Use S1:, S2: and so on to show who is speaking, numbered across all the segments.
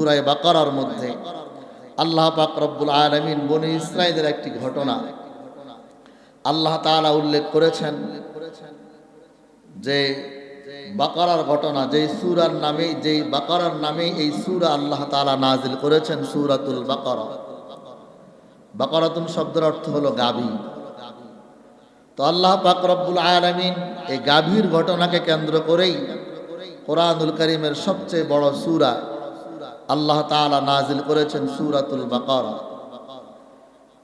S1: সূরা বাকারার মধ্যে আল্লাহ পাক রব্বুল আলামিন বনী ইসরাঈলের একটি ঘটনা আল্লাহ তাআলা উল্লেখ করেছেন যে বাকারার ঘটনা, যেই সূরার নামে, যেই বাকারার নামে এই সূরা আল্লাহ তাআলা নাজিল করেছেন, সূরাতুল বাকারা। বাকারাতুন শব্দের অর্থ হলো গাভী। তো আল্লাহ পাক রব্বুল আলামিন এই গাভীর ঘটনাকে কেন্দ্র করেই কোরআনুল কারীমের সবচেয়ে বড় সূরা আল্লাহ তাআলা নাজিল করেছেন সূরাতুল বাকারা।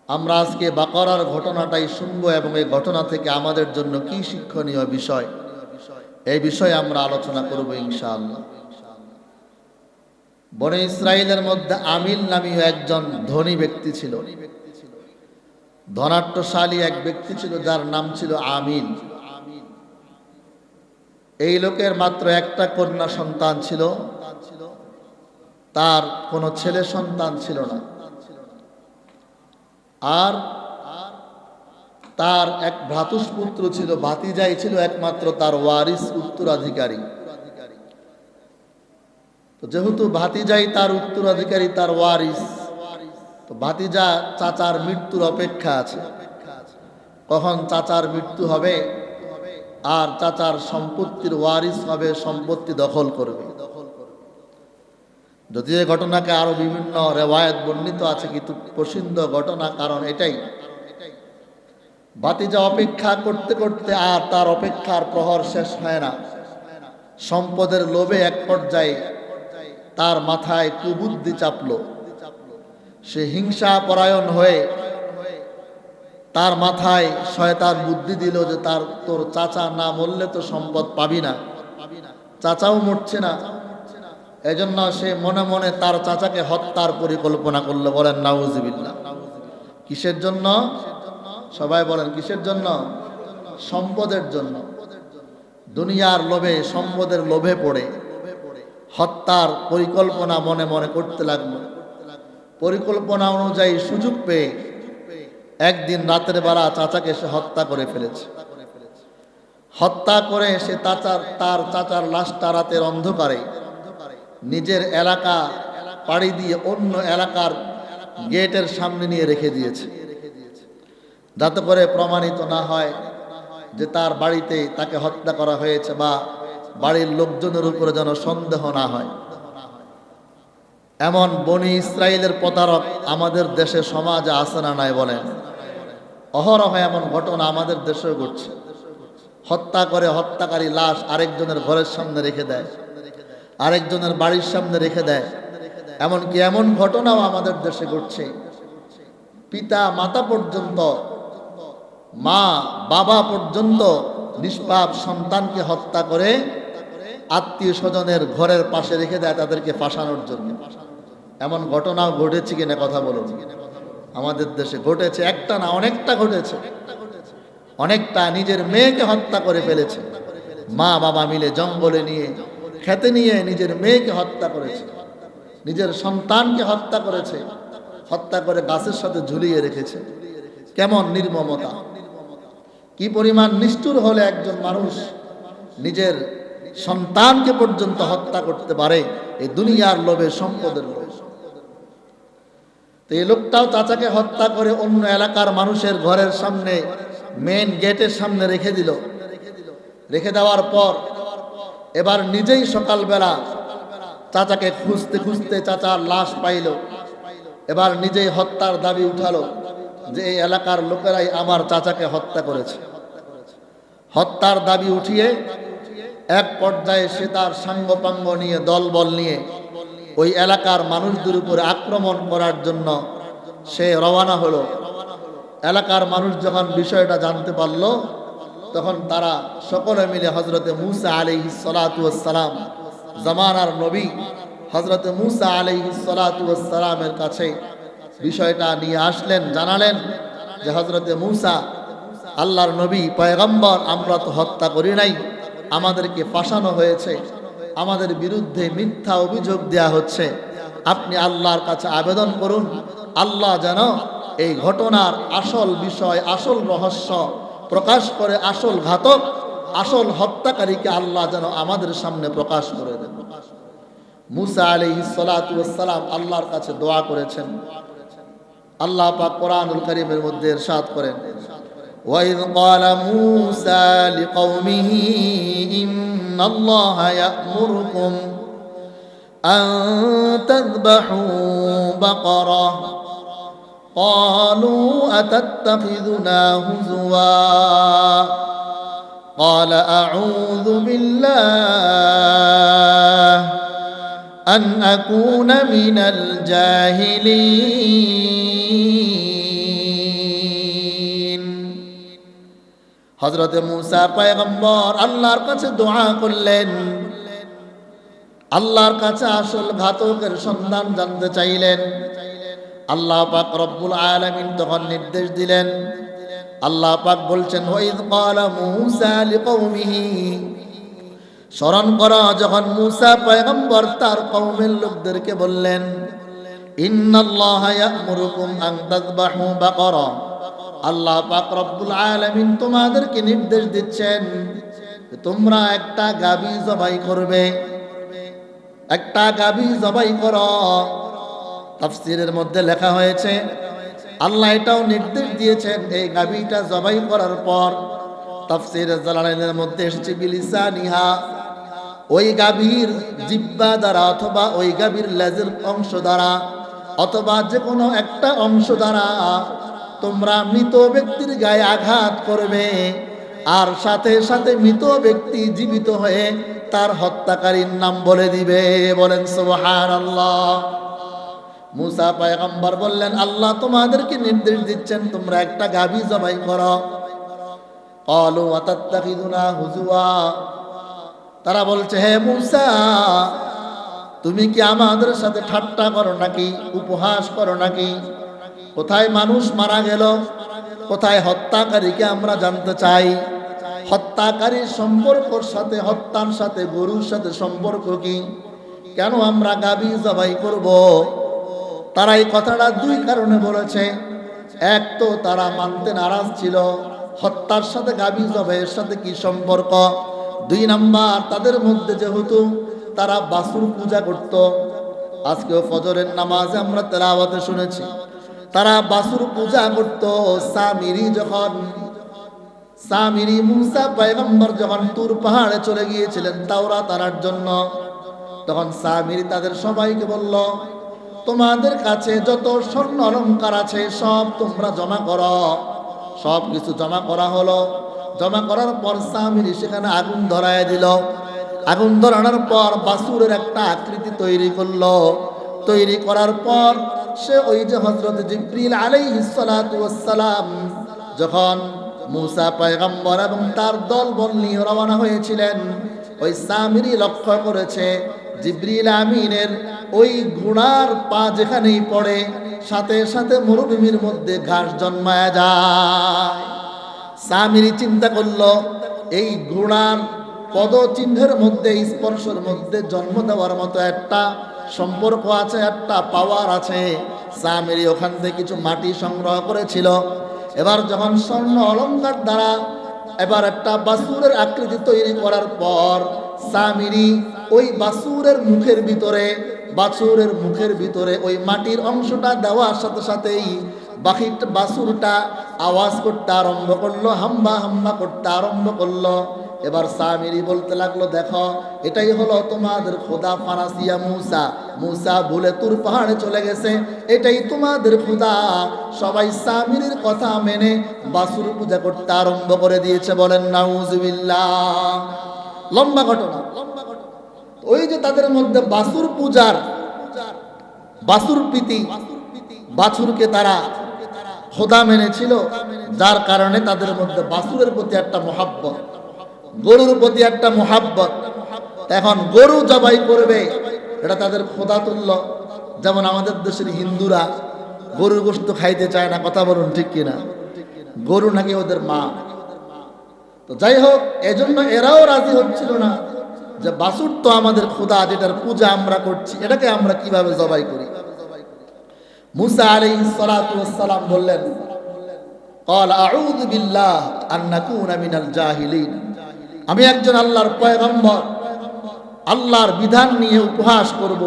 S1: আমরা আজকে বাকারার ঘটনাটাই শুনবো এবং এই ঘটনা থেকে আমাদের জন্য কি শিক্ষণীয় বিষয়, এই বিষয়ে আমরা আলোচনা করব ইনশাআল্লাহ। বনী ইসরাঈলের মধ্যে আমিল নামীয় একজন ধনী ব্যক্তি ছিল, ধনাঢ্যশালী এক ব্যক্তি ছিল, যার নাম ছিল আমিল। এই লোকের মাত্র একটা কন্যা সন্তান ছিল, তার কোনো ছেলে সন্তান ছিল না। আর তার এক ভ্রাতুষ্পুত্র ছিল, ভাতিজাই ছিল একমাত্র তার ওয়ারিস, উত্তরাধিকারী। তো যেহেতু ভাতিজাই তার উত্তরাধিকারী, তার ওয়ারিস, তো ভাতিজা চাচার মৃত্যুর অপেক্ষা আছে, কখন চাচার মৃত্যু হবে আর চাচার সম্পত্তির ওয়ারিস হবে, সম্পত্তি দখল করবে। যদিও এই ঘটনাকে আরো বিভিন্ন রেওয়ায়েত বর্ণিত আছে, কিন্তু প্রসিদ্ধ ঘটনা, কারণ এটাই। ভাতিজা অপেক্ষা করতে করতে আর তার অপেক্ষার প্রহর শেষ হয় না। সম্পদের লোভে এক পর্যায়ে তার মাথায় কুবুদ্ধি চাপলো। সে হিংসা পরায়ণ হয়ে তার মাথায় শয়তান বুদ্ধি দিল যে তোর চাচা না মরলে তো সম্পদ পাবি না, চাচাও মরছে না। এজন্য সে মনে মনে তার চাচাকে হত্যার পরিকল্পনা করলো। বলেন নাউজুবিল্লাহ। কিসের জন্য? সবাই বলেন কিসের জন্য? সম্পদের জন্য। দুনিয়ার লোভে, সম্পদের লোভে পড়ে হত্যার পরিকল্পনা মনে মনে করতে লাগলো। পরিকল্পনা অনুযায়ী সুযোগ পেয়ে একদিন রাতের বেলা চাচাকে সে হত্যা করে ফেলেছে। হত্যা করে সে তার চাচার লাশটা রাতের অন্ধকারে নিজের এলাকা পাড়ি দিয়ে অন্য এলাকার গেটের সামনে নিয়ে রেখে দিয়েছে, যাতে করে প্রমাণিত না হয় যে তার বাড়িতে তাকে হত্যা করা হয়েছে, বা বাড়ির লোকজনের উপরে যেন সন্দেহ না হয়। এমন বনী ইসরাঈলের প্রতারক আমাদের দেশে, সমাজে আছে না নাই বলেন? অহরহ এমন ঘটনা আমাদের দেশেও ঘটছে। হত্যা করে হত্যাকারী লাশ আরেকজনের ঘরের সামনে রেখে দেয়, আরেকজনের বাড়ির সামনে রেখে দেয়। এমনকি এমন ঘটনাও আমাদের দেশে ঘটছে, পিতা মাতা পর্যন্ত, মা বাবা পর্যন্ত নিষ্পাপ সন্তানকে হত্যা করে আত্মীয় স্বজনের ঘরের পাশে রেখে দেয় তাদেরকে ফাঁসানোর জন্য। এমন ঘটনাও ঘটেছে কিনা কথা বলুন? আমাদের দেশে ঘটেছে, একটা না অনেকটা ঘটেছে। অনেকটা নিজের মেয়েকে হত্যা করে ফেলেছে, মা বাবা মিলে জঙ্গলে নিয়ে, খেতে নিয়ে নিজের মেয়েকে হত্যা করেছে, নিজের সন্তানকে হত্যা করেছে, হত্যা করে গাছের সাথে ঝুলিয়ে রেখেছে। কেমন নির্মমতা! কি পরিমাণ নিষ্ঠুর হলে একজন মানুষ নিজের সন্তানকে পর্যন্ত হত্যা করতে পারে এই দুনিয়ার লোভে, সম্পদের লোভে। তো এই লোকটাও চাচাকে হত্যা করে অন্য এলাকার মানুষের ঘরের সামনে, মেন গেটের সামনে রেখে দিল। রেখে দেওয়ার পর এবার নিজেই সকালবেলা চাচাকে খুঁজতে খুঁজতে চাচার লাশ পাইল। এবার নিজেই হত্যার দাবি উঠালো যে এই এলাকার লোকেরাই আমার চাচাকে হত্যা করেছে। হত্যার দাবি উঠিয়ে এক পর্যায়ে সে তার সাঙ্গপাঙ্গ নিয়ে, দলবল নিয়ে ওই এলাকার মানুষদের উপরে আক্রমণ করার জন্য সে রওনা হলো। এলাকার মানুষ যখন বিষয়টা জানতে পারল, তখন তারা সকলে মিলে হযরতে মূসা আলাইহিস সালাতু ওয়াস সালাম, জামানার নবী হযরতে মূসা আলাইহিস সালাতু ওয়াস সালামের কাছে বিষয়টা নিয়ে আসলেন। জানালেন যে হযরতে মূসা, আল্লাহর নবী পয়গম্বর, আমরা তো হত্যা করি নাই, আমাদেরকে ফাঁসানো হয়েছে, আমাদের বিরুদ্ধে মিথ্যা অভিযোগ দেয়া হচ্ছে। আপনি আল্লাহর কাছে আবেদন করুন, আল্লাহ যেন এই ঘটনার আসল বিষয়, আসল রহস্য প্রকাশ করে, আসল ঘাতক, আসল হত্যাকারীকে আল্লাহ যেন আমাদের সামনে প্রকাশ করে দেন। মুসা আলাইহিস সালাতু ওয়াস সালাম আল্লাহর কাছে দোয়া করেছেন। আল্লাহ পাক কোরআনুল কারীমের মধ্যে ইরশাদ করেন, وَإِذْ قَالَ مُوسَى لِقَوْمِهِ إِنَّ اللَّهَ يَأْمُرُكُمْ أَن تَذْبَحُوا بَقَرَةً قَالُوا أَتَتَّخِذُنَا هُزُوًا قَالَ أَعُوذُ بِاللَّهِ أَنْ أَكُونَ مِنَ الْجَاهِلِينَ। হযরত মূসা পয়গম্বর আল্লাহর কাছে দোয়া করলেন, আল্লাহর কাছে আসল ঘাতকের সন্ধান জানতে চাইলেন। আল্লাহ পাক রব্বুল আলামিন তখন নির্দেশ দিলেন। আল্লাহ পাক বলছেন, ওয়াইদ ক্বালা মূসা লিকওমিহি, স্মরণ করো যখন মূসা পয়গম্বর তার কওমের লোকদেরকে বললেন, ইন্নাল্লাহা ইয়া'মুরুকুম আন তাযবাহু বাকারা, আল্লাহ পাক রব্বুল আলামিন তোমাদেরকে নির্দেশ দিচ্ছেন তোমরা একটা গাভী জবাই করবে, একটা গাভী জবাই করো। তাফসীরের মধ্যে লেখা হয়েছে আল্লাহ এটাও নির্দেশ দিয়েছেন এই গাভীটা জবাই করার পর, তাফসীরে জালালাইনের মধ্যে এসেছে বিলিসানিহা, ওই গাভীর জিহ্বা দ্বারা অথবা ওই গাভীর লেজের অংশ দ্বারা অথবা যে কোনো একটা অংশ দ্বারা তোমরা মৃত ব্যক্তির গায়ে আঘাত করবে, আর সাথে সাথে মৃত ব্যক্তি জীবিত হয়ে তার হত্যাকারীর নাম বলে দিবে। বলেন সুবহানাল্লাহ। মূসা পয়গম্বর বললেন, আল্লাহ তোমাদেরকে নির্দেশ দিচ্ছেন তোমরা একটা গাভী জবাই করো। ক্বালু আতাত্তাখিযুনা হুজুয়া, তারা বলছে, হে মূসা তুমি কি আমাদের সাথে ঠাট্টা করো নাকি, উপহাস করো নাকি? কোথায় মানুষ মারা গেল, কোথায় হত্যাকারীকে আমরা জানতে চাই। হত্যাকারীর সম্পর্কর সাথে, হত্যার সাথে গরুর সাথে সম্পর্ক কি? কেন আমরা গাভী জবাই করব? তারা এই কথাটা দুই কারণে বলেছে। এক তো তারা মানতে নারাজ ছিল, হত্যার সাথে গাভী জবাইয়ের সাথে কি সম্পর্ক। দুই নাম্বার, তাদের মধ্যে যেহেতু তারা বাছুর পূজা করত, আজকেও ফজরের নামাজে আমরা তেলাওয়াতে শুনেছি তারা বাছুর পূজা করত। সামিরি মূসা পয়গম্বর যখন তুর পাহাড়ে চলে গিয়েছিলেন তাওরাত আনার জন্য, তখন সামিরি তাদের সবাইকে বলল, তোমাদের কাছে যত স্বর্ণ অলংকার আছে সব তোমরা জমা করো। সব কিছু জমা করা হলো। জমা করার পর সামিরি সেখানে আগুন ধরায় দিল। আগুন ধরানোর পর বাছুরের একটা আকৃতি তৈরি করলো। তৈরি করার পর সে ওই যে হযরত জিবরিল আলাইহিস সালাতু ওয়াস সালাম যখন মূসা পয়গম্বর এবং তার দলবল নিয়ে রওনা হয়েছিলেন, ওই সামিরি লক্ষ্য করেছে জিবরিল আমিনের ওই ঘোড়ার পা যেখানেই পড়ে সাথে সাথে মরুভূমির মধ্যে ঘাস জন্মায় যায়। সামিরি চিন্তা করলো এই ঘোড়ার পদচিহ্নের মধ্যে, স্পর্শের মধ্যে জন্ম দেওয়ার মতো একটা সম্পর্ক আছে, একটা পাওয়ার আছে। সামিরি ওখান থেকে কিছু মাটি সংগ্রহ করেছিল। এবার যখন স্বর্ণ অলংকার দ্বারা এবার একটা বাছুরের আকৃতি তৈরি করার পর সামিরি ওই বাছুরের মুখের ভিতরে ওই মাটির অংশটা দেওয়ার সাথে সাথেই বাছুরটা আওয়াজ করতে আরম্ভ করলো, হাম্বা হাম্বা করতে আরম্ভ করলো। এবার সামিরি বলতে লাগলো, দেখো এটাই হলো তোমাদের খোদা ফানাসিয়া মূসা। মূসা ভুলে তুর পাহাড়ে চলে গেছে, এটাই তোমাদের খোদা। সবাই সামিরির কথা মেনে বাছুর পূজা করতে আরম্ভ করে দিয়েছে। বলেন নাউজুবিল্লাহ। লম্বা ঘটনা। ওই যে তাদের মধ্যে বাছুর পূজার, বাছুর প্রীতি, বাছুরকে তারা খোদা মেনেছিল, যার কারণে তাদের মধ্যে বাছুরের প্রতি একটা মহাব্বত, গরুর প্রতি একটা মহাব্বত। এখন গরু জবাই করবে এটা তাদের খোদা তুল্য। যেমন আমাদের দেশের হিন্দুরা গরুর গোশত খাইতে চায় না, কথা বলুন ঠিক কিনা? গরু নাকি ওদের মা। তো যাই হোক, এজন্য এরাও রাজি হচ্ছিল না যে বাছুর তো আমাদের খোদা, যেটার পূজা আমরা করছি, এটাকে আমরা কিভাবে জবাই করি। মূসা আলাইহিস সালাতু ওয়াস সালাম বললেন, ক্বাল আউযু বিল্লাহ আন নাকুনা মিনাল জাহিলিন, আমি একজন আল্লাহর পয়গম্বর, আল্লাহর বিধান নিয়ে উপহাস করব,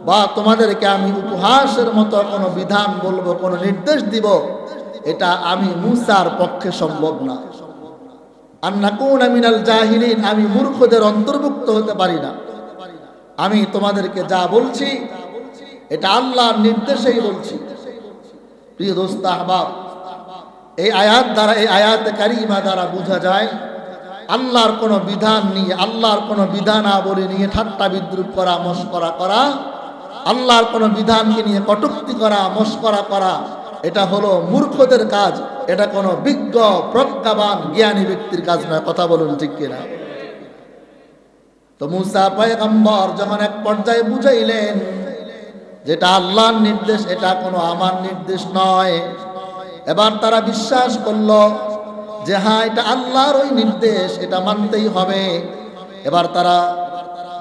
S1: বা তোমাদেরকে আমি উপহাসের মতো কোনো বিধান বলবো, কোনো নির্দেশ দিব, এটা আমি মূসার পক্ষে সম্ভব না। আন নাকুনা মিনাল জাহিলিন, আমি মূর্খদের অন্তর্ভুক্ত হতে পারি না। আমি তোমাদেরকে যা বলছি এটা আল্লাহর নির্দেশেই বলছি। প্রিয় দোস্ত আহবাব, এই আয়াত দ্বারা, এই আয়াতে কারিমা দ্বারা বোঝা যায় আল্লাহর কোনো বিধান নিয়ে, আল্লাহর কোনো বিধানাবলী নিয়ে ঠাট্টা বিদ্রুপ করা, মস্করা করা, আল্লাহর কোনো বিধানকে নিয়ে কটূক্তি করা, মস্করা করা, এটা হলো মূর্খদের কাজ। এটা কোনো বিজ্ঞ, প্রজ্ঞাবান, জ্ঞানী ব্যক্তির কাজ নয়। কথা বলুন ঠিক কিনা? তো মূসা পয়গম্বর যখন এক পর্যায়ে বুঝাইলেন যেটা আল্লাহর নির্দেশ, এটা কোনো আমার নির্দেশ নয়, এবার তারা বিশ্বাস করলো যে হ্যাঁ, এটা আল্লাহর ওই নির্দেশ, এটা মানতেই হবে। এবার তারা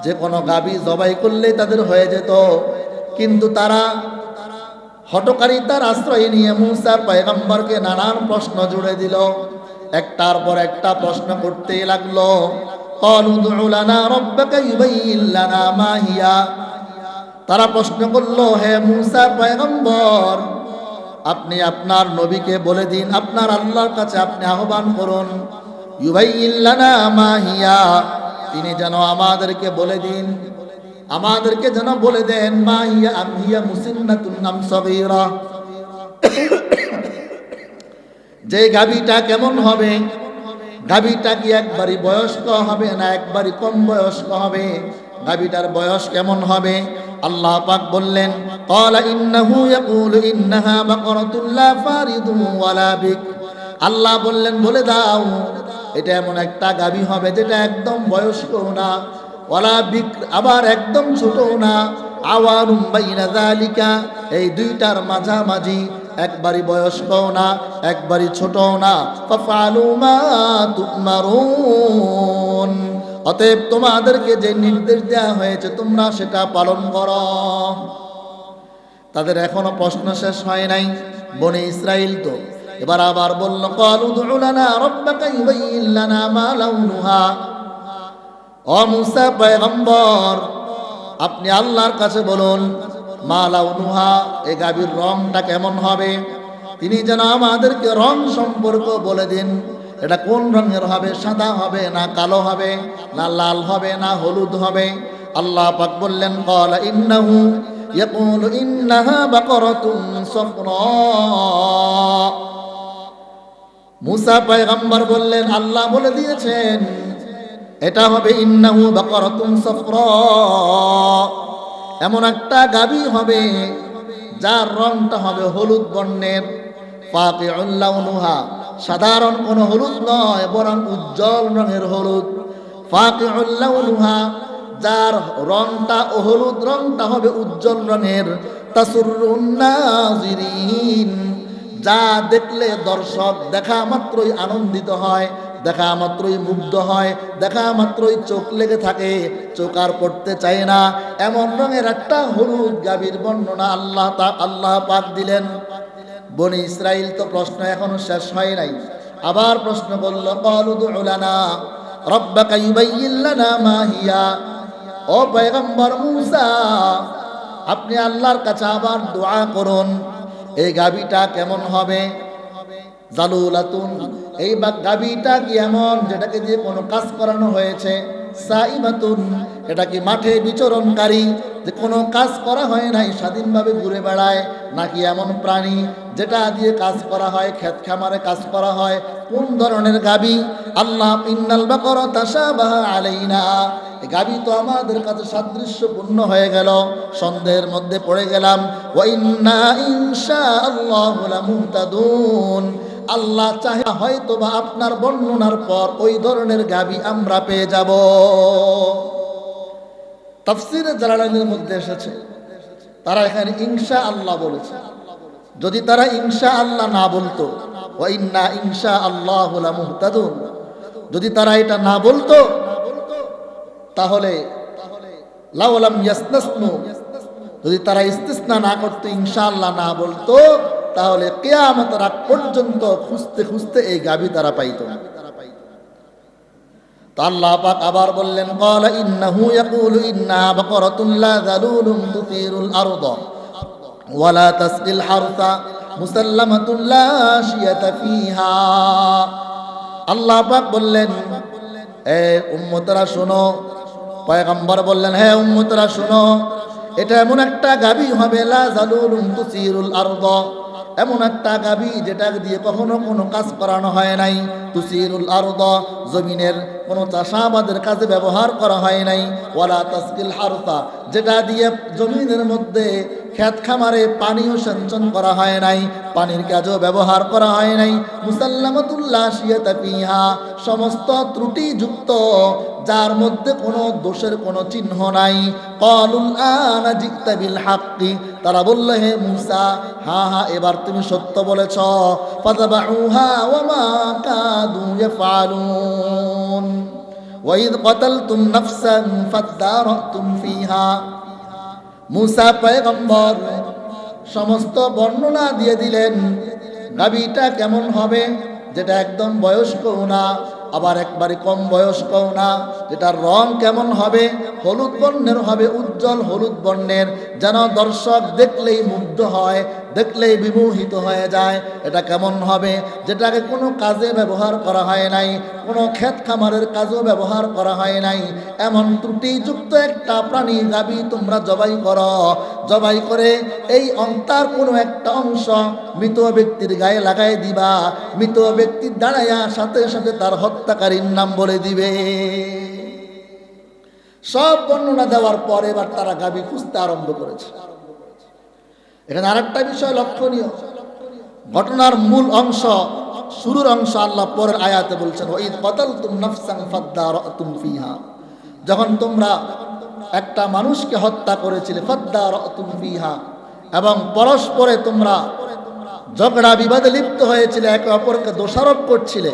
S1: যে কোনো গাবি জবাই করলেই তাদের হয়ে যেত, কিন্তু তারা হঠকারিতার আশ্রয় নিয়ে মূসা পয়গম্বরকে নানান প্রশ্ন জুড়ে দিল, একটার পর একটা প্রশ্ন করতেই লাগলো। ক্বালু উদউ লানা রাব্বাকা ইউবাইয়িন লানা মা হিয়া, তারা প্রশ্ন করলো, হে মূসা পয়গম্বর, আপনি আপনার নবীকে বলে দিন, আপনার আল্লাহর কাছে আপনি আহ্বান করুন, ইউবাইয়িন লানা মা হিয়া, তিনি যেন আমাদেরকে বলে দিন, আমাদেরকে যেন বলে দেন, মা হিয়া আম হিয়া মুসিন্নাতুন আম সগীরা, যে গাভীটা কেমন হবে, গাভীটা কি একবারই বয়স্ক হবে না একবারই কম বয়স্ক হবে, গাভীটার বয়স কেমন হবে? আল্লাহ পাক বললেন, ক্বালা ইন্নাহু ইয়াকুলু ইন্নাহা বাকরাতুন লা ফারিদুন ওয়ালা বিক, আল্লাহ বললেন বলে দাও এটা এমন একটা গাভী হবে যেটা একদম বয়স্ক না, ওয়ালা বিক আবার একদম ছোট না, আওয়ারুম বাইনা যালিকা, এই দুইটার মাঝামাঝি, একবারই বয়স্ক না একবারই ছোট না। ফাফআলু মা তুমারুন, অতএব তোমাদেরকে যে নির্দেশ দেওয়া হয়েছে তোমরা সেটা পালন করো। তাদের এখনো প্রশ্ন শেষ হয় নাই, বনি ইসরাইল তো। এবার আবার বলল, ক্বালু উদউ লানা রাব্বাকা ইউবাইয়িন লানা মা লাউনুহা, ও মূসা পয়গম্বর আপনি আল্লাহর কাছে বলুন, মা লাউনুহা, এই গাভীর রংটা কেমন হবে, তিনি যেন আমাদেরকে রং সম্পর্ক বলে দিন, এটা কোন রঙের হবে, সাদা হবে না কালো হবে না লাল হবে না হলুদ হবে। আল্লাহ পাক বললেন, ক্বালা ইন্নাহু ইয়াকুলু ইন্নাহা বাকরাতুন সাফরা, মূসা পয়গম্বর বললেন আল্লাহ বলে দিয়েছেন এটা হবে ইন্নাহু বাকরাতুন সাফরা, এমন একটা গাভী হবে যার রংটা হবে হলুদ বর্ণের, ফাকিউল লাউনুহা, সাধারণ কোনো হলুদ নয় বরং উজ্জ্বল রঙের হলুদ, ফাকিউল লাউনুহা, যার রংটা ও হলুদ রংটা হবে উজ্জ্বল রঙের, তাসুরুন নাজিরিন, যা দেখলে দর্শক দেখা মাত্রই আনন্দিত হয়, দেখা মাত্রই মুগ্ধ হয়, দেখা মাত্রই চোখ লেগে থাকে, চোখ আর পড়তে চায় না, এমন রঙের একটা হলুদ গাভীর বর্ণনা আল্লাহ পাক দিলেন। বনি ইসরাইল তো প্রশ্ন এখনো শেষ হয় নাই, আবার প্রশ্ন করল, ক্বালু উদউ লানা রাব্বাকা ইউবাইয়িন লানা মা হিয়া, ও পয়গম্বর মূসা আপনি আল্লাহর কাছে আবার দোয়া করুন, এই গাভীটা কেমন হবে, জালুলাতুন, এই গাভীটা কি এমন যেটাকে দিয়ে কোনো কাজ করানো হয়েছে, সাইমাতুন, এটা কি মাঠে বিচরণকারী যে কোনো কাজ করা হয় নাই স্বাধীনভাবে ঘুরে বেড়ায়, নাকি এমন প্রাণী যেটা দিয়ে কাজ করা হয়, ক্ষেত খামারে কাজ করা হয়, কোন ধরনের গাভী? আল্লাহ, ইন্নাল বাকরা তাশাবাহা আলাইনা, এই গাভী তো আমাদের কাছে সাদৃশ্যপূর্ণ হয়ে গেল, সন্দেহের মধ্যে পড়ে গেলাম, ওয়া ইন্না ইনশাআল্লাহু লামুহতাদুন, আল্লাহ চাহে হয়তো বা আপনার বর্ণনার পর ওই ধরনের গাভী আমরা পেয়ে যাব। তাফসীরে জালালাইনের মধ্যে এসেছে, তারা এখানে ইনশাআল্লাহ বলেছে, যদি তারা ইনশাআল্লাহ না বলতো, ওয়া ইন্না ইনশাআল্লাহু লামুহতাদুন, যদি তারা এটা না বলতো তাহলে লাওলাম ইয়াসতাসনু, যদি তারা ইস্তিসনা না করতো, ইনশাআল্লাহ না বলতো, তাহলে কিয়ামতের আগ পর্যন্ত খুঁজতে খুঁজতে এই গাভী তারা পাইতো না। তো আল্লাহ পাক আবার বললেন ক্বালা ইন্নাহু ইয়াকুলু ইন্না বাকারাতুন লা যালুলুন তুসিরুল আরদা ওয়া লা তাসকিল হারসা মুসাল্লামাতুন লা শিয়াতা ফিহা। আল্লাহ পাক বললেন এ উম্মতরা শোনো, পয়গম্বর বললেন হে উম্মতরা শোনো, এটা এমন একটা গাভী হবে লা যালুলুন তুসিরুল আরদা, এমন একটা গাভী যেটা দিয়ে কখনো কোনো কাজ করানো হয় নাই। তুসিরুল আরদা, জমিনের কোনো চাষাবাদের কাজে ব্যবহার করা হয় নাই। ওয়ালা তাসকিল হারসা, যেটা দিয়ে জমিনের মধ্যে ক্ষেত খামারে পানিও সেচন করা হয় নাই, পানির কাজেও ব্যবহার করা হয় নাই। মুসাল্লামাতুল লা শিয়াতা ফিহা, সমস্ত ত্রুটিযুক্ত, যার মধ্যে কোনো দোষের কোনো চিহ্ন নাই। ক্বালুল আনা জিতা বিল হাক্কি, তারা বলল হে মূসা, হ্যাঁ হ্যাঁ এবার তুমি সত্য বলেছ। ফাযাবাহুহা ওয়া মা কাদু ইয়াফআলুন ওয়া ইয ক্বাতালতুম নাফসান ফাদারাতুম ফিহা। মূসা পয়গম্বর সমস্ত বর্ণনা দিয়ে দিলেন গাভীটা কেমন হবে, যেটা একদম বয়স্কও না আবার একবারে কম বয়স্কও না, যেটার রং কেমন হবে, হলুদ বর্ণের হবে, উজ্জ্বল হলুদ বর্ণের, যেন দর্শক দেখলেই মুগ্ধ হয়, দেখলেই বিমোহিত হয়ে যায়। এটা কেমন হবে, যেটাকে কোনো কাজে ব্যবহার করা হয় নাই, কোনো ক্ষেত খামারের কাজেও ব্যবহার করা হয় নাই, এমন ত্রুটিযুক্ত একটা প্রাণী গাভী তোমরা জবাই করো। জবাই করে এই অন্তার কোনো একটা অংশ মৃত ব্যক্তির গায়ে লাগাই দিবা, মৃত ব্যক্তির দাঁড়াইয়া সাথে সাথে তার হত্যাকারীর নাম বলে দিবে। সব বর্ণনা দেওয়ার পর এবার তারা গাভী খুঁজতে আরম্ভ করেছে। এখানে আরেকটা বিষয় লক্ষণীয়, ঘটনার মূল অংশ, শুরুর অংশ আল্লাহ পরের আয়াতে বলছেন ওয়া ইয ক্বাতালতুম নাফসান ফাদারাতুম ফিহা, যখন তোমরা একটা মানুষকে হত্যা করেছিলে, ফাদারাতুম ফিহা, এবং পরস্পরে তোমরা ঝগড়া বিবাদে লিপ্ত হয়েছিলে, একে অপরকে দোষারোপ করছিলে।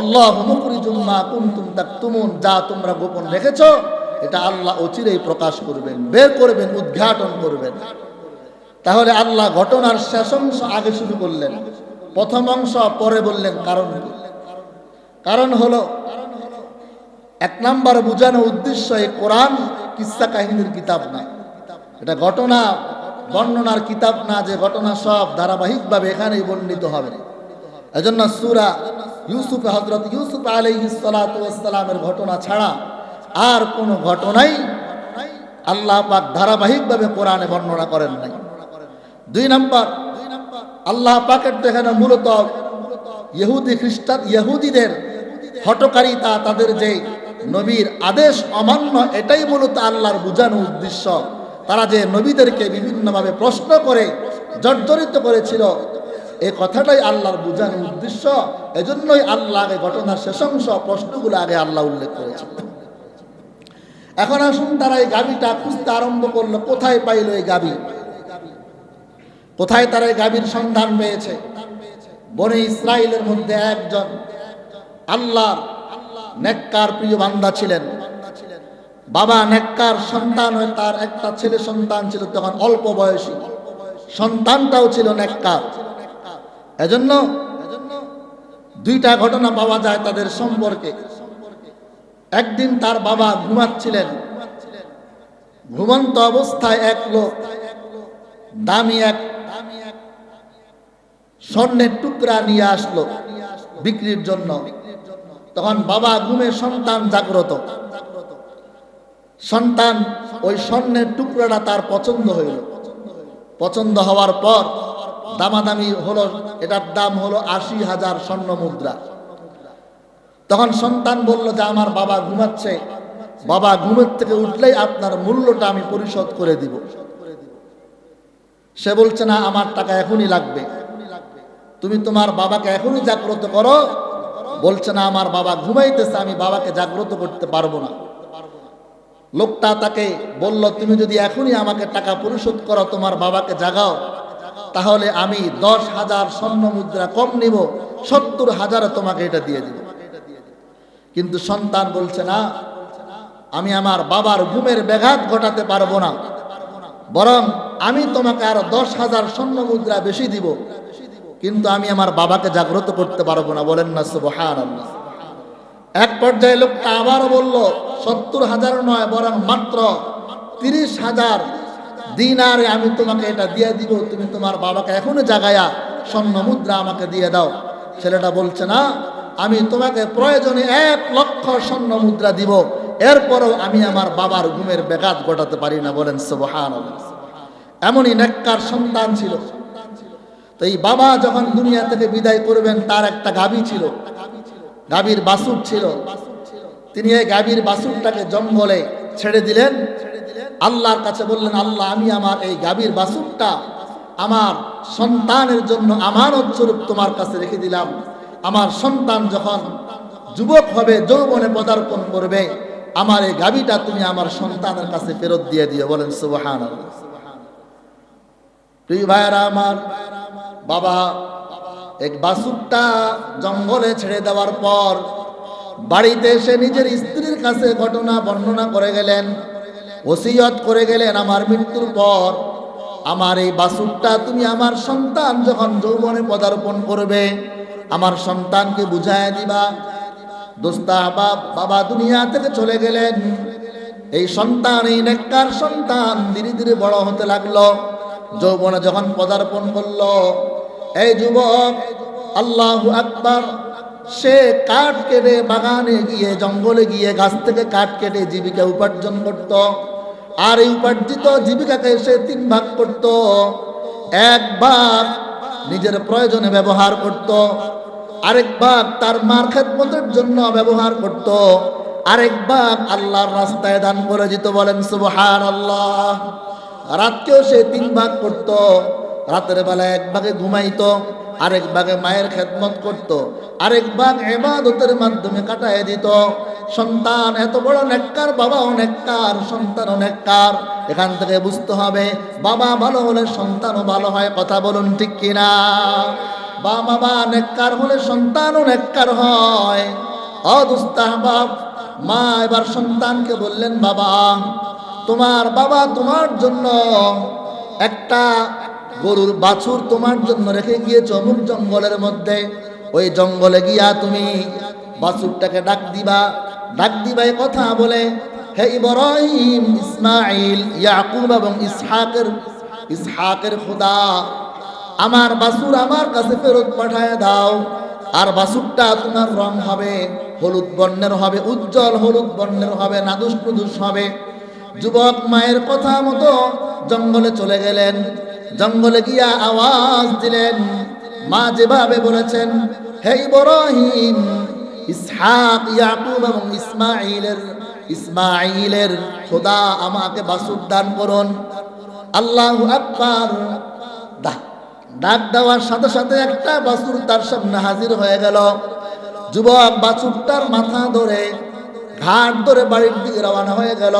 S1: আল্লাহু মুখরিজুম মা কুনতুম তাকতুমুন, যা তোমরা গোপন রেখেছো এটা আল্লাহ অচিরেই প্রকাশ করবেন, বের করবেন, উদ্ঘাটন করবেন। তাহলে আল্লাহ ঘটনার শেষ অংশ আগে শুরু করলেন, প্রথম অংশ পরে বললেন। কারণ কি? কারণ হলো এক নাম্বার বোঝানো উদ্দেশ্য, এই কোরআন কিসসা কাহিনীর কিতাব না, এটা ঘটনা বর্ণনার কিতাব না, যে ঘটনা সব ধারাবাহিকভাবে এখানেই বর্ণিত হবে। এজন্য সূরা ইউসুফ, হযরত ইউসুফ আলাইহিস সালাতু ওয়াস সালামের ঘটনা ছাড়া আর কোনো ঘটনাই আল্লাহ পাক ধারাবাহিকভাবে কোরআনে বর্ণনা করেন নাই। দুই নাম্বার, আল্লাহ পাকের এখানে মূলত ইহুদি খ্রিস্টান, ইহুদিদের হঠকারিতা, তাদের যে নবীর আদেশ অমান্য, এটাই মূলত আল্লাহর বোঝানো উদ্দেশ্য। তারা যে নবীদেরকে বিভিন্নভাবে প্রশ্ন করে জর্জরিত করেছিল, এই কথাটাই আল্লাহর বোঝানোর উদ্দেশ্য। এজন্যই আল্লাহ আগে ঘটনার শেষাংশ, প্রশ্নগুলো আগে আল্লাহ উল্লেখ করেছে। এখন আসুন, তারা এই গাভীটা খুঁজতে আরম্ভ করলো। কোথায় পাইল এই গাভী? কোথায় তারা এই গাভীর সন্ধান পেয়েছে? বনে ইসরাইলের মধ্যে একজন আল্লাহর নেককার প্রিয় বান্দা ছিলেন। বাবা নেককার, সন্তান হয়ে তার একটা ছেলে সন্তান ছিল, তখন অল্প বয়সী, সন্তানটাও ছিল নেককার। এজন্য দুইটা ঘটনা পাওয়া যায় তাদের সম্পর্কে। একদিন তার বাবা ঘুমাচ্ছিলেন, ঘুমন্ত অবস্থায় এক লোক দামি এক স্বর্ণের টুকরা নিয়ে আসলো বিক্রির জন্য। তখন বাবা ঘুমে, সন্তান জাগ্রত। সন্তান ওই স্বর্ণের টুকরাটা তার পছন্দ হইল। পছন্দ হওয়ার পর দামাদামি হলো, এটার দাম হলো ৮০,০০০ স্বর্ণ মুদ্রা। তখন সন্তান বলল যে আমার বাবা ঘুমাচ্ছে, বাবা ঘুমের থেকে উঠলেই আপনার মূল্যটা আমি পরিশোধ করে দিব। সে বলছে না, আমার টাকা এখনই লাগবে, তুমি তোমার বাবাকে এখনই জাগ্রত করো। বলছে না, আমার বাবা ঘুমাইতেছে, আমি বাবাকে জাগ্রত করতে পারবো না। লোকটা তাকে বলল, তুমি যদি এখনই আমাকে টাকা পরিশোধ করো, তোমার বাবাকে জাগাও, তাহলে আমি ১০,০০০ স্বর্ণ মুদ্রা কম নিব, ৭০,০০০ তোমাকে এটা দিয়ে দিব। কিন্তু সন্তান বলছে না, আমি আমার বাবার ঘুমের ব্যাঘাত ঘটাতে পারবো না, বরং আমি তোমাকে আরো ১০,০০০ স্বর্ণ মুদ্রা বেশি দিব, কিন্তু আমি আমার বাবাকে জাগ্রত করতে পারবো না। বলেন না সুবহানাল্লাহ। এক পর্যায়ে লোকটা আবারও বলল, 70,000 নয়, বরং মাত্র 30,000 দিনারে আমি তোমাকে এটা দিয়ে দিব, তুমি তোমার বাবাকে এখনো জাগায়া স্বর্ণ মুদ্রা আমাকে দিয়ে দাও। ছেলেটা বলছে, না, আমি তোমাকে প্রয়োজনে 1 লক্ষ স্বর্ণ মুদ্রা দিব, এরপরও আমি আমার বাবার ঘুমের ব্যাঘাত ঘটাতে পারি না। বলেন সুবহানাল্লাহ। এমনই নেককার সন্তান ছিল। তো এই বাবা যখন দুনিয়া থেকে বিদায় করবেন, তার একটা গাভী ছিল, গাভীর বাছুর ছিল। তিনি এই গাভীর বাছুরটাকে জঙ্গলে ছেড়ে দিলেন। আল্লাহর কাছে বললেন, আল্লাহ, আমি আমার এই গাভীর বাছুরটা আমার সন্তানের জন্য আমানত স্বরূপ তোমার কাছে রেখে দিলাম। আমার সন্তান যখন যুবক হবে, যৌবনে পদার্পণ করবে, আমার এই গাভীটা তুমি আমার সন্তানের কাছে ফেরত দিয়ে দিও। বলেন সুবহানাল্লাহ। প্রিয় ভাইরা আমার, বাবা এক বাছুরটা জঙ্গলে ছেড়ে দেওয়ার পর বাড়িতে এসে নিজের স্ত্রীর কাছে ঘটনা বর্ণনা করে গেলেন, ওসিয়ত করে গেলেন, আমার মৃত্যুর পর আমার এই বাছুরটা তুমি আমার সন্তান যখন যৌবনে পদার্পণ করবে, আমার সন্তানকে বুঝায় দিবা। দোস্তা বাবা দুনিয়া থেকে চলে গেলেন। এই সন্তান, এই নেককার সন্তান ধীরে ধীরে বড় হতে লাগলো। যৌবনে যখন পদার্পণ করলো, এই যুবক, আল্লাহু আকবার, সে কাঠ কেটে বাগানে গিয়ে, জঙ্গলে গিয়ে গাছ থেকে কাঠ কেটে জীবিকা উপার্জন করত। আর এই উপার্জিত জীবিকাকে সে 3 ভাগ করত। 1 ভাগ নিজের প্রয়োজনে ব্যবহার করত, আরেক ভাগ তার মার খেদমতের জন্য ব্যবহার করত, আরেক ভাগ আল্লাহর রাস্তায় দান করে দিত। বলেন সুবহানাল্লাহ। রাতকেও সে 3 ভাগ করত। রাতের বেলা 1 ভাগে ঘুমাইতো, আরেক ভাগে মায়ের খেদমত করত, আরেক ভাগ ইবাদতের মাধ্যমে কাটায় দিত। সন্তান এত বড় নেককার, বাবাও নেককার, সন্তানও নেককার। এখান থেকে বুঝতে হবে, বাবা ভালো হলে সন্তানও ভালো হয়। কথা বলুন ঠিক কিনা? বাবা নেককার হলে সন্তানও নেককার হয়। অদুস্তাহবাব, মা এবার সন্তানকে বললেন, বাবা, তোমার বাবা তোমার জন্য একটা গরুর বাছুর তোমার জন্য রেখে গিয়েছে অমুক জঙ্গলের মধ্যে। ওই জঙ্গলে গিয়া তুমি বাছুরটাকে ডাক দিবা। ডাক দিবাই কথা বলে, হে ইব্রাহিম, ইসমাইল, ইয়াকুব এবং ইসহাকের খোদা, আমার বাছুর আমার কাছে ফেরত পাঠায় দাও। আর বাছুরটা তোমার রং হবে হলুদ বর্ণের হবে, উজ্জ্বল হলুদ বর্ণের হবে, নাদুস নুদুস হবে। যুবক মায়ের কথা মতো জঙ্গলে চলে গেলেন। জঙ্গলে গিয়া আওয়াজ দিলেন, মা যেভাবে বলেছেন, হে ইব্রাহিম, ইসহাক, ইয়াকুব এবং ইসমাইলের খোদা, আমাকে বাছুর দান করুন। আল্লাহু আকবার। ডাক দেওয়ার সাথে সাথে একটা বাছুর তার সামনে হাজির হয়ে গেল। যুবক বাছুরটার মাথা ধরে, ঘাট ধরে বাড়ির দিকে রওনা হয়ে গেল।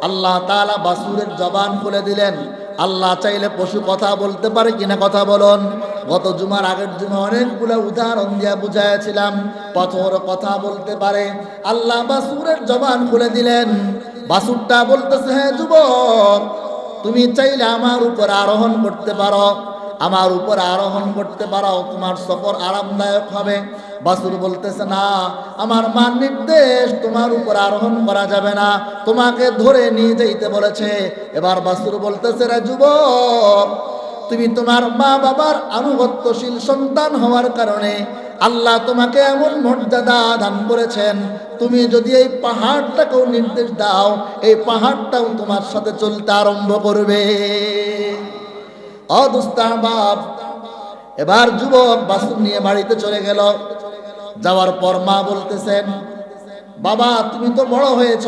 S1: আল্লাহ তাআলা বাছুরের জবান খুলে দিলেন। আল্লাহ চাইলে পশু কথা বলতে পারে কিনা কথা বলুন। গত জুমার আগের জুমা অনেকগুলো উদাহরণ দিয়ে বুঝাইছিলাম, পাথর কথা বলতে পারে। আল্লাহ বাছুরের জবান খুলে দিলেন। বাছুরটা বলতেছে, হ্যাঁ যুবক, তুমি চাইলে আমার উপর আরোহণ করতে পারো, আমার উপর আরোহণ করতে পারো, তোমার সফর আরামদায়ক হবে। বাছুর বলতেছে, না, আমার মার নির্দেশ, তোমার উপর আরোহণ করা যাবে না, তোমাকে ধরে নিয়ে যাইতে বলেছে। এবার বাছুর বলতেছে, রে যুবক, তুমি তোমার মা বাবার আনুগত্যশীল সন্তান হওয়ার কারণে আল্লাহ তোমাকে এমন মর্যাদা দান করেছেন, তুমি যদি এই পাহাড়টাকেও নির্দেশ দাও, এই পাহাড়টাও তোমার সাথে চলতে আরম্ভ করবে। অদুস্তাহবাব। এবার যুবক বাছুর নিয়ে বাড়িতে চলে গেল। যাওয়ার পর মা বলতেছেন, বাবা, তুমি তো বড় হয়েছ,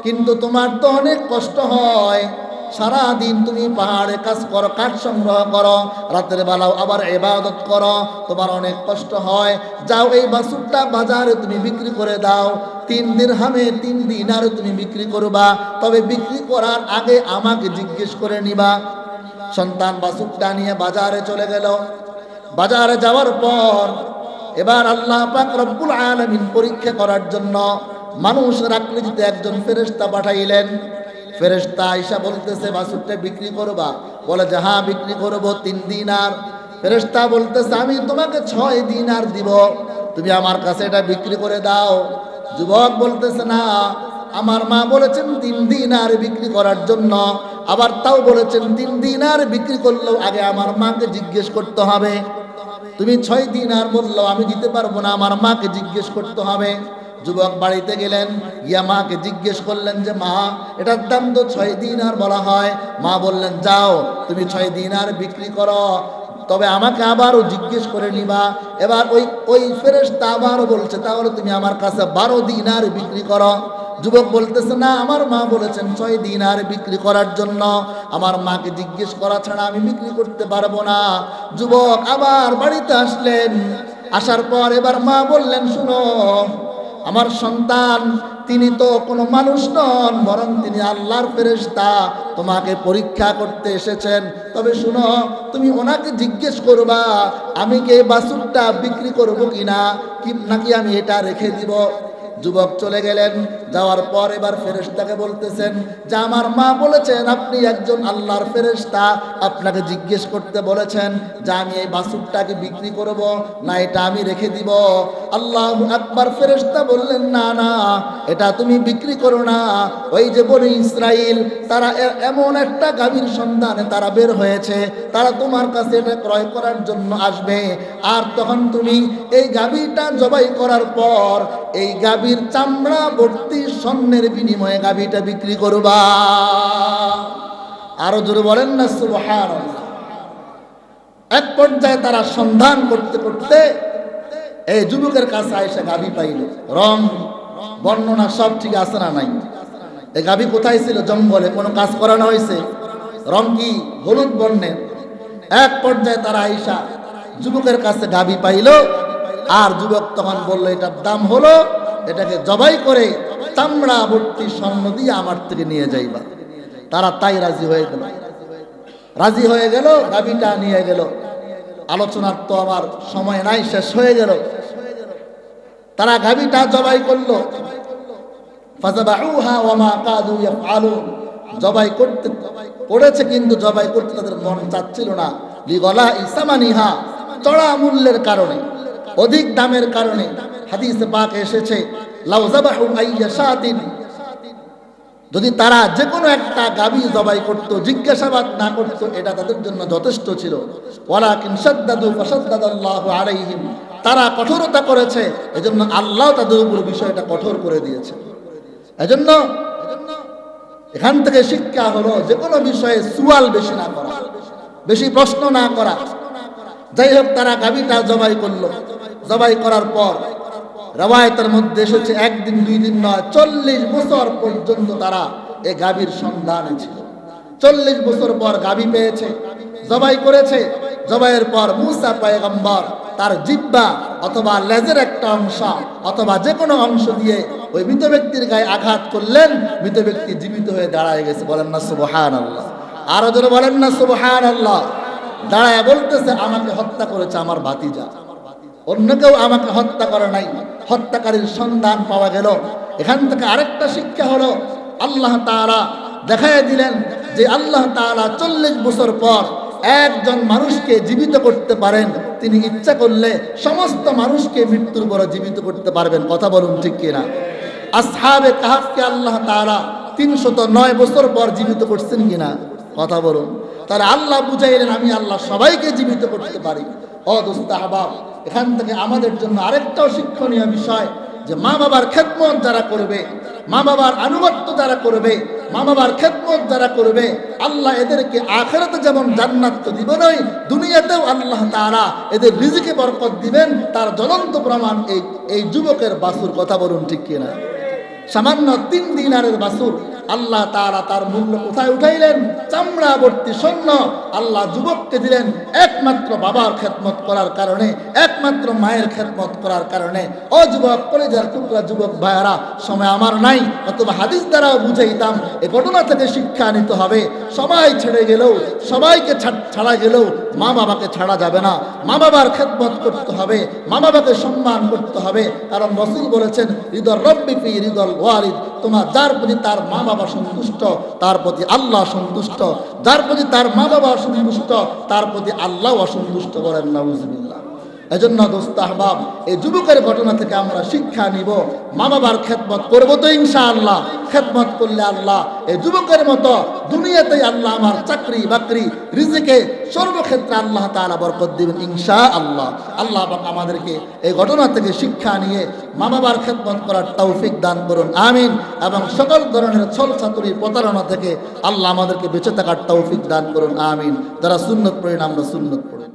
S1: কিন্তু তোমার তো অনেক কষ্ট হয়। সারা দিন তুমি পাহাড়ে কাজ করো, কাঠ সংগ্রহ করো, রাতের বেলাও আবার ইবাদত করো, তোমার অনেক কষ্ট হয়। যাও, এই বাছুরটা বাজারে তুমি বিক্রি করে দাও। 3 দিরহামে 3 দিনারে তুমি বিক্রি করবা, তবে বিক্রি করার আগে আমাকে জিজ্ঞেস করে নিবা। সন্তান বাছুরটা নিয়ে বাজারে চলে গেল। বাজারে যাওয়ার পর এবার আল্লাহ পাক রব্বুল আলামিন পরীক্ষা করার জন্য মানুষের আকৃতিতে একজন ফেরেশতা পাঠাইলেন। ফেরেশতা আয়েশা বলতেছে, বাছুরটা বিক্রি করবা? বলে যে হ্যাঁ, বিক্রি করব 3 দিনার। ফেরেশতা বলতেছে, আমি তোমাকে 6 দিনার দিব, তুমি আমার কাছে এটা বিক্রি করে দাও। যুবক বলতেছে না, আমার মা বলেছেন 3 দিনার বিক্রি করার জন্য, আবার তাও বলেছেন 3 দিনার বিক্রি করলেও আগে আমার মাকে জিজ্ঞেস করতে হবে। তুমি 6 দিনার বললো আমি দিতে পারবো না, আমার মাকে জিজ্ঞেস করতে হবে। যুবক বাড়িতে গেলেন, গিয়া মাকে জিজ্ঞেস করলেন যে মা, এটার দাম তো 6 দিনার বলা হয়। মা বললেন যাও তুমি 6 দিনার বিক্রি করো, তবে আমাকে আবারও জিজ্ঞেস করে নিবা। এবার ওই ফেরেশতা আবারও বলছে তাহলে তুমি আমার কাছে 12 দিনার বিক্রি করো। যুবক বলতেছে না, আমার মা বলেছেন 6 দিনার বিক্রি করার জন্য, আমার মাকে জিজ্ঞেস করা ছাড়া আমি বিক্রি করতে পারবো না। যুবক আবার বাড়িতে আসলেন, আসার পর এবার মা বললেন শুনো আমার সন্তান, তিনি তো কোনো মানুষ নন, বরং তিনি আল্লাহর ফেরেশতা, তোমাকে পরীক্ষা করতে এসেছেন। তবে শুনো, তুমি ওনাকে জিজ্ঞেস করবা আমি কি এই বাছুরটা বিক্রি করবো কিনা, নাকি আমি এটা রেখে দিব। যুবক চলে গেলেন, যাওয়ার পর এবার ফেরেশতাকে বলতেছেন যে আমার মা বলেছেন আপনি একজন আল্লাহর ফেরেশতা, আপনাকে জিজ্ঞেস করতে বলেছেন যে আমি এই বাছুরটাকে বিক্রি করব না এটা আমি রেখে দিব। আল্লাহু আকবার। ফেরেশতা বললেন না না, এটা তুমি বিক্রি করো না। ওই যে বনি ইসরাইল, তারা এমন একটা গাভীর সন্ধানে তারা বের হয়েছে, তারা তোমার কাছে এটা ক্রয় করার জন্য আসবে, আর তখন তুমি এই গাভীটা জবাই করার পর এই গাভীর চামড়া ভর্তি স্বর্ণের বিনিময়ে গাভীটা বিক্রি করবা। আরো জোরে বলেন না সুবহানাল্লাহ। এক পর্যায়ে তারা সন্ধান করতে করতে এই যুবকের কাছে আয়েশা গাভী পাইল। রং বর্ণনা সব ঠিক আছে না নাই? এই গাভী কোথায় ছিল? জঙ্গলে। কোনো কাজ করানো হয়েছে? রং কি? হলুদ বর্ণের। এক পর্যায়ে তারা আয়েশা যুবকের কাছে গাভী পাইল, আর যুবক তখন বলল এটার দাম হলো, এটাকে জবাই করে চামড়া ভর্তি স্বর্ণ দিয়ে আমার থেকে নিয়ে যাইবা। তারা তাই রাজি হয়ে গেল। রাজি হয়ে গেল, গাভীটা নিয়ে গেল। আলোচনার তো আমার সময় নাই, শেষ হয়ে গেল। তারা গাভীটা জবাই করলো। ফাযাবাহুহা ওয়া মা কাদু ইয়াফআলুন। জবাই করতে পড়েছে, কিন্তু জবাই করতে তাদের মন চাচ্ছিল না। লিগলা ইসামানিহা, চড়া মূল্যের কারণে, অধিক দামের কারণে। হাদিসে পাক এসেছে লাউ যাবাহু আইয়া শাতিন, যদি তারা যে কোনো একটা গাভী জবাই করত, জিজ্ঞাসাবাদ না করত, এটা তাদের জন্য যথেষ্ট ছিল। ওয়ালাকিন শাদ্দাদু ফাশাদ্দাদাল্লাহু আলাইহিম, তারা কঠোরতা করেছে, এজন্য আল্লাহ তাদের উপর বিষয়টা কঠোর করে দিয়েছে। এজন্য এখান থেকে শিক্ষা হলো যে কোনো বিষয়ে সুয়াল বেশি না করা, বেশি প্রশ্ন না করা। যাই হোক, তারা গাভীটা জবাই করলো। জবাই করার পর রওয়ায়াতের মধ্যে এসেছে একদিন 2 দিন নয়, 40 বছর পর্যন্ত তারা এই গাভীর সন্ধানে ছিল। 40 বছর পর গাভী পেয়েছে, জবাই করেছে। জবাইয়ের পর মুসা পয়গম্বর তার জিহ্বা অথবা লেজের একটা অংশ অথবা যে কোনো অংশ দিয়ে ওই মৃত ব্যক্তির গায়ে আঘাত করলেন, মৃত ব্যক্তি জীবিত হয়ে দাঁড়ায় গেছে। বলেন না সুবহানাল্লাহ। আরো জোরে বলেন না সুবহানাল্লাহ। দাঁড়ায় বলতেছে আমাকে হত্যা করেছে আমার ভাতিজা, অন্য কেউ আমাকে হত্যা করে নাই। হত্যাকারীর সন্ধান পাওয়া গেল। এখান থেকে আরেকটা শিক্ষা হলো, আল্লাহ তাআলা দেখায় দিলেন যে আল্লাহ তাআলা 40 বছর পর একজন মানুষকে জীবিত করতে পারেন। তিনি ইচ্ছা করলে সমস্ত মানুষকে মৃত্যুর পর জীবিত করতে পারবেন। কথা বলুন ঠিক কিনা? আসহাবে কাহফকে আল্লাহ তাআলা 309 বছর পর জীবিত করছেন কিনা? কথা বলুন। তারা আল্লাহ বুঝাইলেন আমি আল্লাহ সবাইকে জীবিত করতে পারি। ও দোস্ত আহবাব, এখান থেকে আমাদের জন্য আরেকটাও শিক্ষণীয় বিষয় যে মা বাবার খেদমত যারা করবে, মা বাবার আনুগত্য যারা করবে, মা বাবার খেদমত যারা করবে, আল্লাহ এদেরকে আখিরাতে যেমন জান্নাত তো দিবেনই, দুনিয়াতেও আল্লাহ তাআলা এদের রিজিকে বরকত দিবেন। তার জ্বলন্ত প্রমাণ এই যুবকের বাছুর। কথা বলুন ঠিক কিনা? সামান্য 3 দিনারের বাছুর আল্লাহ তাআলা তার মূল্য কোথায় উঠাইলেন? চামড়া ভর্তি স্বর্ণ আল্লাহ যুবককে দিলেন একমাত্র বাবার খেদমত করার কারণে, একমাত্র মায়ের খেদমত করার কারণে। ও যুবক, কলেজের টুকরা যুবক ভাইয়ারা, সময় আমার নাই, অথবা হাদিস দ্বারাও বুঝাইতাম। এই ঘটনা থেকে শিক্ষা নিতে হবে, সবাই ছেড়ে গেলেও, সবাইকে ছাড়া গেলেও মা বাবাকে ছাড়া যাবে না। মা বাবার খেদমত করতে হবে, মা বাবাকে সম্মান করতে হবে। কারণ রাসূল বলেছেন রিদর রব্বি ফি রিদল ওয়ালিদ, তোমার যার প্রতি তার মা বাবা সন্তুষ্ট তার প্রতি আল্লাহ সন্তুষ্ট, যার প্রতি তার মা বাবা সন্তুষ্ট তার প্রতি আল্লাহ অসন্তুষ্ট। বলেন নাউজুবিল্লাহ। এজন্য দোস্ত আহবাব, এই যুবকের ঘটনা থেকে আমরা শিক্ষা নিব, মা বাবার খেদমত করবো তো ইনশাআল্লাহ। খেদমত করলে আল্লাহ এই যুবকের মতো দুনিয়াতেই আল্লাহ আমার চাকরি বাকরি রিজিকে সর্বক্ষেত্রে আল্লাহ তাআলা বরকত দিবেন ইনশাআল্লাহ। আল্লাহ পাক আমাদেরকে এই ঘটনা থেকে শিক্ষা নিয়ে মা বাবার খেদমত করার তৌফিক দান করুন, আমিন। এবং সকল ধরনের ছল ছাতুরি প্রতারণা থেকে আল্লাহ আমাদেরকে বেঁচে থাকার তৌফিক দান করুন, আমিন। যারা সুন্নত পড়েন আমরা সুন্নত পড়ি।